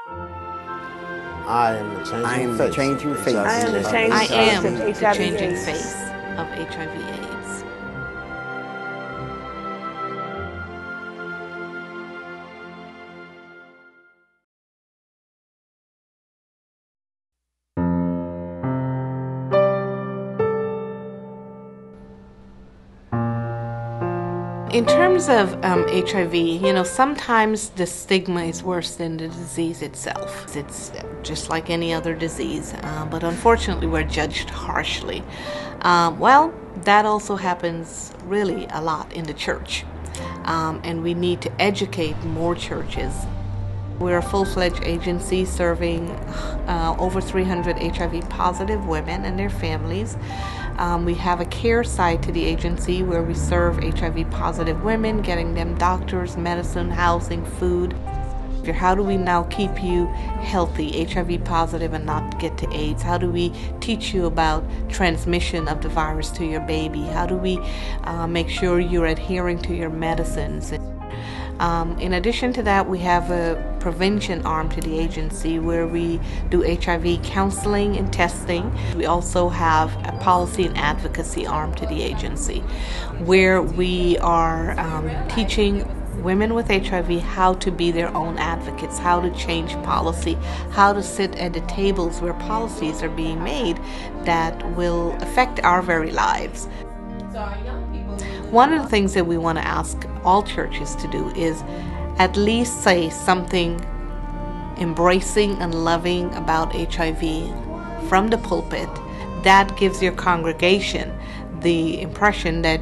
I am the changing face. I am the I changing am face of the HIV changing AIDS. face of HIV/AIDS. In terms of HIV, sometimes the stigma is worse than the disease itself. It's just like any other disease, but unfortunately we're judged harshly. Well, that also happens really a lot in the church, and we need to educate more churches. We're a full-fledged agency serving over 300 HIV-positive women and their families. We have a care side to the agency where we serve HIV-positive women, getting them doctors, medicine, housing, food. How do we now keep you healthy, HIV-positive, and not get to AIDS? How do we teach you about transmission of the virus to your baby? How do we make sure you're adhering to your medicines? In addition to that, we have a prevention arm to the agency where we do HIV counseling and testing. We also have a policy and advocacy arm to the agency where we are teaching women with HIV how to be their own advocates, how to change policy, how to sit at the tables where policies are being made that will affect our very lives. One of the things that we want to ask all churches to do is at least say something embracing and loving about HIV from the pulpit that gives your congregation the impression that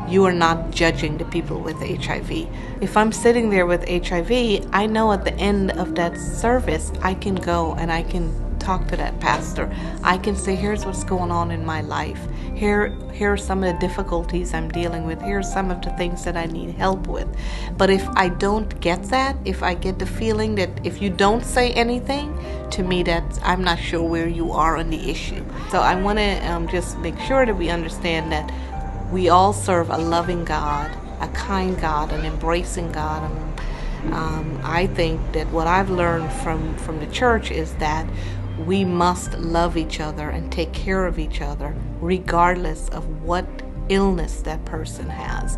you are not judging the people with HIV. If I'm sitting there with HIV, I know at the end of that service I can go and I can talk to that pastor. I can say, here's what's going on in my life. Here are some of the difficulties I'm dealing with. Here are some of the things that I need help with. But if I don't get that, if I get the feeling that if you don't say anything, to me that I'm not sure where you are on the issue. So I want to just make sure that we understand that we all serve a loving God, a kind God, an embracing God. I think that what I've learned from the church is that we must love each other and take care of each other regardless of what illness that person has.